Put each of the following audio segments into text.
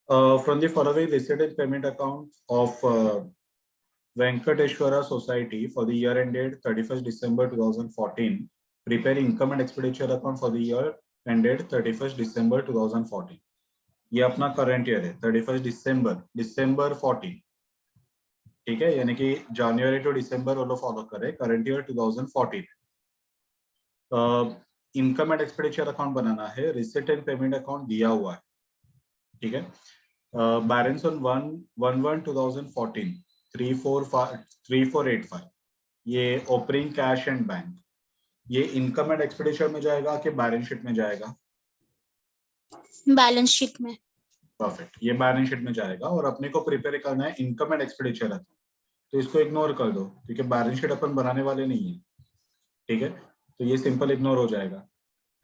From the following receipt and payment account of Venkateshwara Society for the year ended 31st December 2014, prepare income and expenditure account for the year ended 31st December 2014. ये अपना current year है 31st दिसंबर 14, ठीक है, यानी कि जनवरी to दिसंबर वो लोग follow करे, current year 2014. Income and expenditure account बनाना है, रिसीट एंड पेमेंट अकाउंट दिया हुआ है, ठीक है. बैलेंस ऑन 1/1/2014 3485, ये ओपनिंग कैश एंड बैंक, ये इनकम एंड एक्सपेंडिचर में जाएगा कि बैलेंस शीट में जाएगा? बैलेंस शीट में. परफेक्ट, ये बैलेंस शीट में जाएगा और अपने को प्रिपेयर करना है इनकम एंड एक्सपेंडिचर अकाउंट, तो इसको इग्नोर कर दो क्योंकि बैलेंस शीट अपन बनाने वाले नहीं है, ठीक है, तो ये सिंपल इग्नोर हो जाएगा.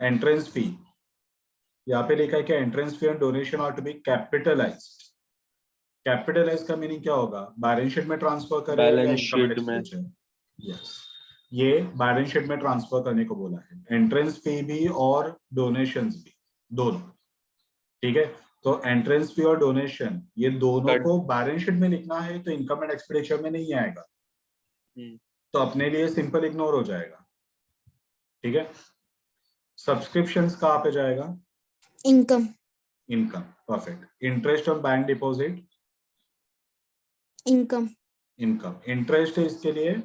एंट्रेंस फी, यहाँ पे लिखा है कि entrance fee and donation are to be capitalized. Capitalize का मीनिंग क्या होगा? बैलेंस शीट में ट्रांसफर करें या इनकम एंड एक्सपेंडिचर? यस, ये बैलेंस शीट में ट्रांसफर करने को बोला है, एंट्रेंस फी भी और डोनेशंस भी, दोनों, ठीक है. तो एंट्रेंस फी और डोनेशन ये दोनों को बैलेंस शीट में लिखना है तो इनकम एंड एक्सपेंडिचर में नहीं आएगा, तो अपने लिए सिंपल इग्नोर हो जाएगा, ठीक है. सब्सक्रिप्शंस कहाँ पे जाएगा? Income. Income, perfect. Interest on bank deposit? Income. Income. Interest है इसके लिए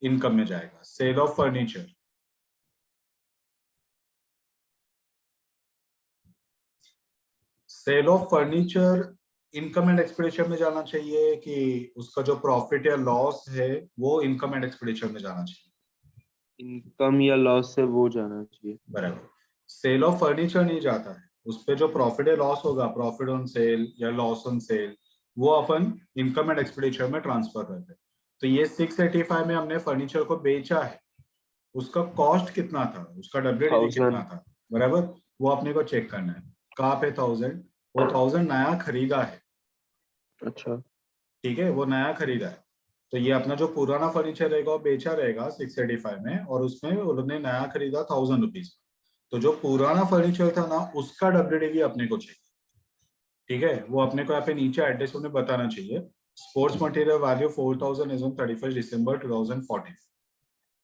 इनकम में जाएगा. Sale of furniture? Sale of furniture income and expenditure में जाना चाहिए कि उसका जो प्रॉफिट या लॉस है वो इनकम एंड एक्सपेंडिचर में जाना चाहिए? इनकम या लॉस से वो जाना चाहिए. बराबर. सेल ऑफ फर्नीचर नहीं जाता है, उस पे जो प्रॉफिट या लॉस होगा, प्रॉफिट ऑन सेल या लॉस ऑन सेल, वो अपन इनकम एंड एक्सपेंडिचर में ट्रांसफर करते हैं. तो ये 685 में हमने फर्नीचर को बेचा है, उसका कॉस्ट कितना था, उसका डब्ल्यूडीवी कितना था, बराबर, वो अपने को चेक करना है. कहाँ पे 1000? वो 1000 नया खरीदा है. अच्छा, ठीक है, वो नया खरीदा है, तो ये अपना जो पुराना फर्नीचर रहेगा वो बेचा रहेगा 685 में, और उसमें उन्होंने नया खरीदा 1000 रुपीज. तो जो पुराना फर्नीचर था ना उसका डब्ल्यूडीवी अपने को चाहिए, ठीक है. वो अपने को यहाँ पे नीचे एड्रेस में बताना चाहिए. Sports material value 4000 is on 31st December 2014.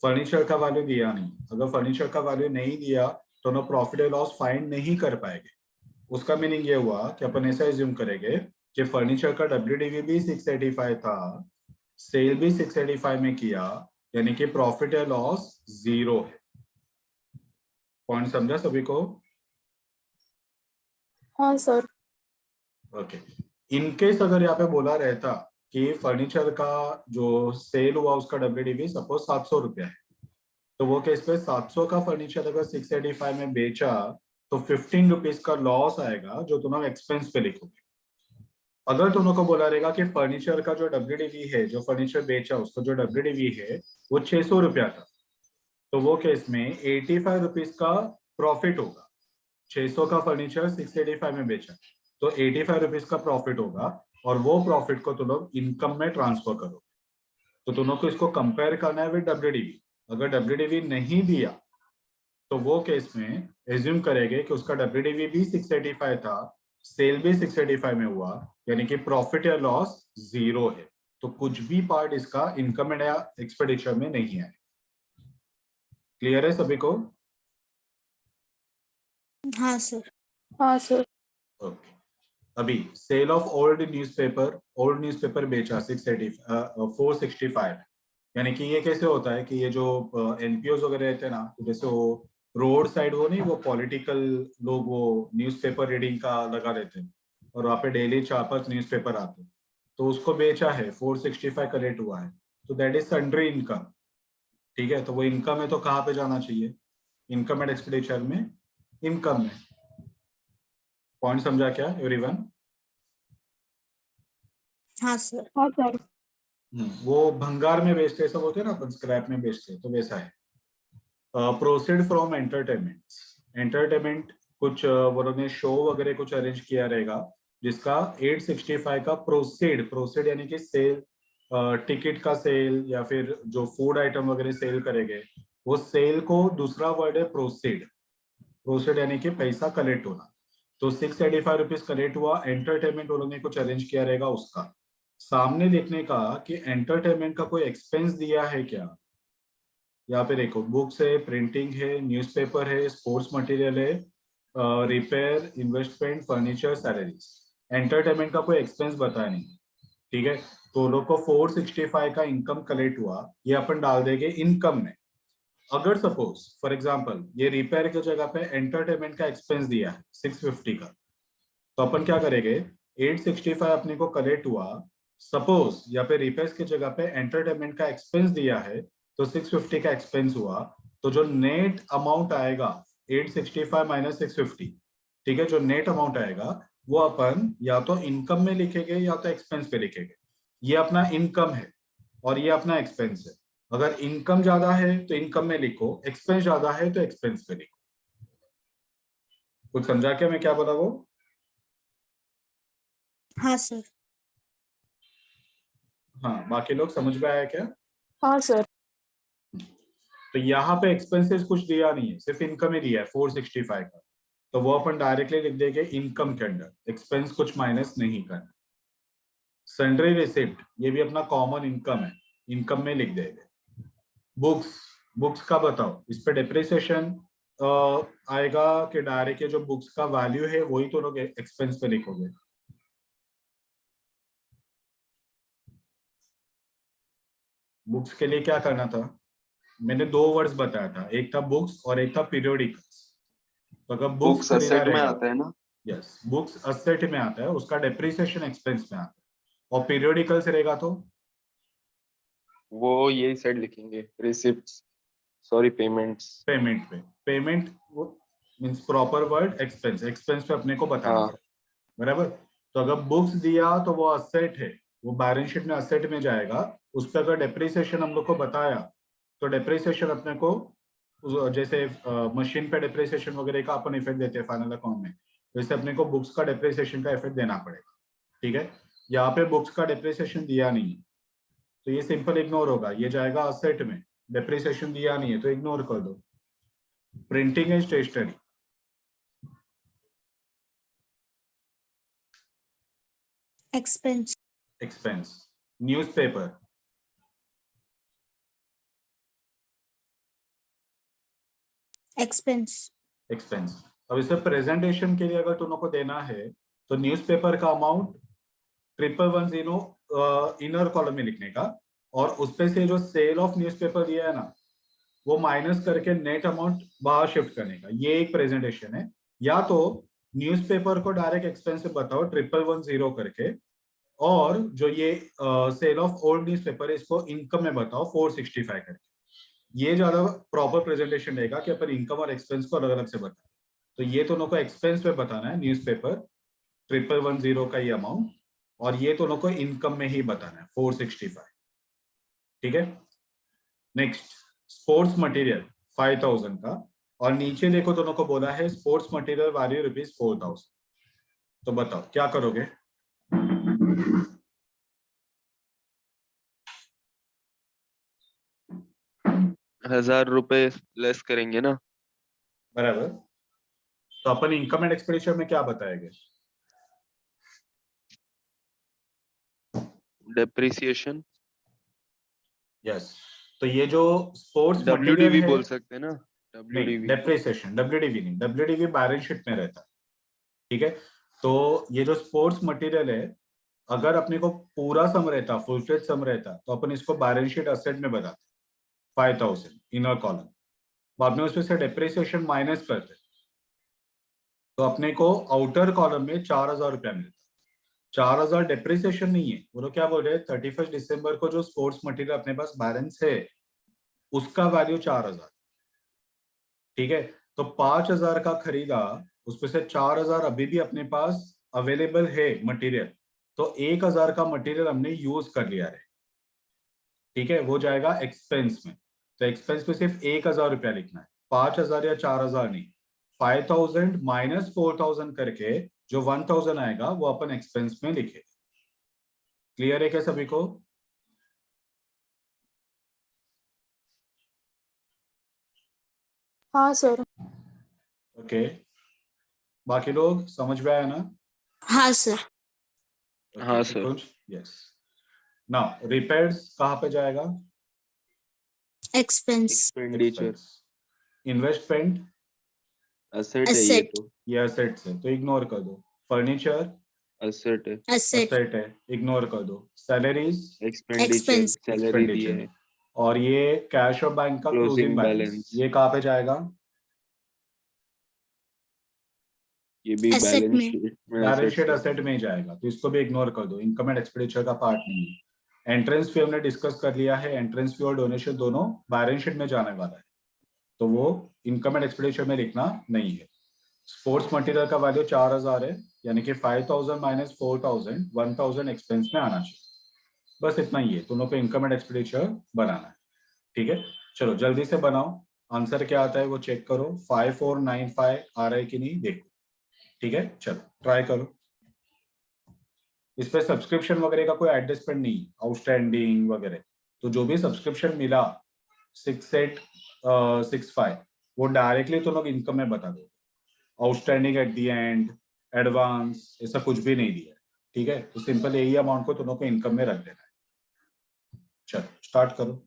Furniture का वैल्यू दिया नहीं, अगर फर्नीचर का वैल्यू नहीं दिया तो नो प्रॉफिट और लॉस फाइंड नहीं कर पाएंगे. उसका मीनिंग ये हुआ कि अपन ऐसा एज्यूम करेंगे कि फर्नीचर का डब्ल्यूडीवी भी 685 था, सेल भी 685 में किया, यानी कि प्रॉफिट या लॉस 0 है. पॉइंट समझा सभी को? हाँ सर. ओके. इनकेस अगर यहाँ पे बोला रहता कि फर्नीचर का जो सेल हुआ उसका डब्ल्यूडीवी सपोज 700 रुपया है, तो वो केस पे 700 का फर्नीचर अगर 685 में बेचा तो 15 रुपीज का लॉस आएगा जो तुम एक्सपेंस पे लिखोगे. अगर तुम को बोला रहेगा कि फर्नीचर का जो डब्ल्यूडीवी है, जो फर्नीचर बेचा उसका जो डब्ल्यूडीवी है वो 600 रुपया था, तो वो केस में 85 रुपीज का प्रॉफिट होगा. 600 का फर्नीचर 685 में बेचा तो 85 रुपीज का प्रॉफिट होगा, और वो प्रॉफिट को तुम लोग इनकम में ट्रांसफर करो. तो तुम को इसको कंपेयर करना है विद डब्ल्यूडीवी. अगर डब्ल्यूडीवी नहीं दिया तो वो केस में एज्यूम करेंगे कि उसका डब्ल्यूडीवी भी 685 था, सेल भी 685 में हुआ, यानी कि प्रॉफिट या लॉस 0 है. तो कुछ भी पार्ट इसका इनकम एंड या एक्सपेंडिचर में नहीं है. क्लियर है सभी को? हाँ सर. हाँ सर. ओके. अभी सेल ऑफ ओल्ड न्यूज़पेपर बेचा 465, यानी कि ये कैसे होता है कि ये जो एनपीओ वगैरह रहते हैं ना, तो जैसे वो रोड साइड वो नहीं, वो पॉलिटिकल लोग वो न्यूज़पेपर रीडिंग का लगा रहते हैं और वहाँ पे डेली 4-5 न्यूज़पेपर आते हैं, तो उसको बेचा है, 465 का रेट हुआ है, तो दैट इज सन्ड्री इनकम. ठीक है, तो वो इनकम है तो कहाँ पे जाना चाहिए? इनकम एंड एक्सपेंडिचर में, इनकम में. पॉइंट समझा क्या एवरीवन? हाँ सर. हाँ सर. वो भंगार में बेचते हैं, सब होते हैं ना, अपन स्क्रैप में बेचते हैं, तो वैसा है. प्रोसीड फ्रॉम एंटरटेनमेंट कुछ उन्होंने शो वगैरह कुछ अरेंज किया रहेगा जिसका 865 का प्रोसीड यानी कि सेल, टिकट का सेल या फिर जो फूड आइटम वगैरह सेल करेंगे वो सेल को दूसरा वर्ड है प्रोसीड. प्रोसीड यानी कि पैसा कलेक्ट होना. तो 685 रुपीज कलेक्ट हुआ, एंटरटेनमेंट उन्होंने कुछ अरेंज किया रहेगा उसका। सामने देखने का कि एंटरटेनमेंट का कोई एक्सपेंस दिया है क्या। यहाँ पे देखो, बुक्स है, प्रिंटिंग है, न्यूज़पेपर है, स्पोर्ट्स मटेरियल है, repair, investment, furniture, salaries. Entertainment का कोई एक्सपेंस बताया नहीं, ठीक है। तो लोग को 465 का इनकम कलेक्ट हुआ, ये अपन डाल देंगे इनकम में। अगर सपोज फॉर एग्जांपल ये रिपेयर की जगह पे एंटरटेनमेंट का एक्सपेंस दिया है 650 का, तो अपन क्या करेंगे, 865 अपने को कलेक्ट हुआ। सपोज यहाँ पे रिपेयर्स की जगह पे एंटरटेनमेंट का एक्सपेंस दिया है, तो 650 का एक्सपेंस हुआ। तो जो नेट अमाउंट आएगा 865 माइनस 650, ठीक है, जो नेट अमाउंट आएगा वो अपन या तो इनकम में लिखेंगे या तो एक्सपेंस पे लिखेंगे। ये अपना इनकम है और ये अपना एक्सपेंस है। अगर इनकम ज्यादा है तो इनकम में लिखो, एक्सपेंस ज्यादा है तो एक्सपेंस पे लिखो। कुछ समझा क्या मैं क्या बोला वो? हाँ सर। हाँ, बाकी लोग समझ में आया क्या? हाँ सर। तो यहाँ पे एक्सपेंसेस कुछ दिया नहीं है, सिर्फ इनकम ही दिया है 465 का। तो वो अपन डायरेक्टली लिख देंगे इनकम के अंडर, एक्सपेंस कुछ माइनस नहीं करना। सन्ड्री रिसिप्ट, ये भी अपना कॉमन इनकम है, इनकम में लिख देंगे। बुक्स, बुक्स का बताओ, इस पे डिप्रिसिएशन आएगा कि डायरेक्ट जो बुक्स का वैल्यू है वही तो लोग एक्सपेंस पे लिखोगे? बुक्स के लिए क्या करना था, मैंने दो वर्ड्स बताया था, एक था बुक्स और एक था पीरियोडिकल्स। तो अगर बुक्स बुक्स खरीदा असेट में रहेगा, आता है ना? यस, बुक्स असेट में आता है, उसका डेप्रिसिएशन एक्सपेंस में आता है। और पीरियोडिकल्स रहेगा तो वो यही साइड लिखेंगे, रिसिप्ट्स, सॉरी पेमेंट्स। पेमेंट पे। पेमेंट वो means proper word expense, expense पे अपने को बताना हाँ, पड़ेगा, बराबर। तो अगर बुक्स दिया तो वो असेट है, वो बैलेंस शीट में असेट में जाएगा। उस पर अगर डेप्रिसिएशन हम लोग को बताया, तो डेप्रिसिएशन अपने को जैसे मशीन पे डेप्रिसिएशन वगैरह का अपन इफेक्ट देते हैं फाइनल अकाउंट में, वैसे अपने को बुक्स का डेप्रिसिएशन का इफेक्ट देना पड़ेगा, ठीक है। यहाँ पे बुक्स का डेप्रिसिएशन दिया नहीं है, तो ये सिंपल इग्नोर होगा, ये जाएगा असेट में। डेप्रिसिएशन दिया नहीं है तो इग्नोर कर दो। Printing and stationery, expense. Expense. Newspaper, expense. Expense. अब इसे प्रेजेंटेशन के लिए अगर तुम लोग को देना है, तो न्यूज़पेपर का अमाउंट 1110 इनर कॉलम में लिखने का, और उसपे से जो सेल ऑफ न्यूज़पेपर दिया है ना, वो माइनस करके नेट अमाउंट बाहर शिफ्ट करने का, ये एक प्रेजेंटेशन है। या तो न्यूज़पेपर को डायरेक्ट एक्सपेंस से बताओ 1110 करके, और जो ये सेल ऑफ ओल्ड न्यूज़पेपर है इसको इनकम में बताओ 465 करके। ये ज्यादा प्रॉपर प्रेजेंटेशन रहेगा कि अपन इनकम और एक्सपेंस को अलग अलग से बताएं। तो ये दोनों को एक्सपेंस में बताना है, न्यूज़पेपर 1110 का ये अमाउंट, और ये दोनों को इनकम में ही बताना है 465, ठीक है। नेक्स्ट, स्पोर्ट्स मटेरियल 5000 का, और नीचे देखो दोनों को बोला है स्पोर्ट्स मटेरियल वैल्यू ₹4000। तो बताओ क्या करोगे? 1000 रुपए लेस करेंगे ना? बराबर। तो अपन इनकम एंड एक्सपेंडिचर में क्या बताएंगे? Depreciation, yes. तो ये जो स्पोर्ट्स मटेरियल डब्ल्यूडीवी है, बोल सकते हैं ना? नहीं डब्ल्यूडीवी। डेप्रिसिएशन, डब्ल्यूडीवी नहीं, डब्ल्यूडीवी बैलेंस शीट में रहता है, ठीक है। तो ये जो स्पोर्ट्स मटेरियल है, अगर अपने को पूरा सम रहता, फुल फ्लेज सम रहता, तो अपन इसको बैलेंस शीट असेट में बताते 5000 इनर कॉलम। बाद में उसमें से डेप्रिसिएशन माइनस करते, तो अपने को आउटर कॉलम में 4000 रुपया मिलता। 4000 डेप्रिसिएशन नहीं है, वो लोग क्या बोल रहे हैं, 31 दिसंबर को जो स्पोर्ट्स मटेरियल अपने पास बैलेंस है उसका वैल्यू 4000, ठीक है। तो 5000 का खरीदा, उसमें से 4000 अभी भी अपने पास अवेलेबल है मटेरियल, तो 1000 का मटेरियल हमने यूज कर लिया है, ठीक है, वो जाएगा एक्सपेंस में। तो एक्सपेंस में सिर्फ 1000 रुपया लिखना है, 5000 या 4000 नहीं। 5000 माइनस 4000 करके जो 1000 आएगा वो अपन एक्सपेंस में लिखे। क्लियर है क्या सभी को? हाँ सर। ओके। बाकी लोग समझ में आया ना? हाँ सर। हाँ, sir. यस। नाउ रिपेयर्स कहाँ पे जाएगा? एक्सपेंस। एक्सपेंडिचर इन्वेस्टमेंट असेट है ये Asset. तो, ये असेट्स है तो इग्नोर कर दो। फर्नीचर असेट है, Asset. असेट है, इग्नोर कर दो। Salaries expenditure Expense. सैलरी दी है, और ये कैश और बैंक का Closing क्लोजिंग बैलेंस, balance. ये कहाँ पे जाएगा? ये भी Asset बैलेंस में। शीट में बैलेंस शीट assets है। असेट में ही जाएगा तो इसको भी इग्नोर कर दो, इनकम एंड एक्सपेंडिचर का पार्ट नहीं है। एंट्रेंस फी हमने डिस्कस कर लिया है, एंट्रेंस फी और डोनेशन दोनों बैलेंस शीट में जाने वाला है तो वो इनकम एंड एक्सपेंडिचर में लिखना नहीं है। स्पोर्ट्स मटेरियल का वैल्यू 4000 है, यानी कि 5000 माइनस 4000 1000 एक्सपेंस में आना चाहिए। बस इतना ही है, दोनों पे इनकम एंड एक्सपेंडिचर बनाना है। ठीक है, चलो जल्दी से बनाओ। आंसर क्या आता है वो चेक करो, 5495 आ रहा है कि नहीं देखो। ठीक है, चलो ट्राई करो। इस पे सब्सक्रिप्शन वगैरह का कोई एडजस्टमेंट नहीं, आउटस्टैंडिंग वगैरह, तो जो भी सब्सक्रिप्शन मिला 6865 वो डायरेक्टली तो लोग इनकम में बता दो। Outstanding at the and, advance, ऐसा कुछ भी नहीं दिया है। ठीक है, तो सिंपल यही अमाउंट को दोनों को इनकम में रख देना है। चलो स्टार्ट करो।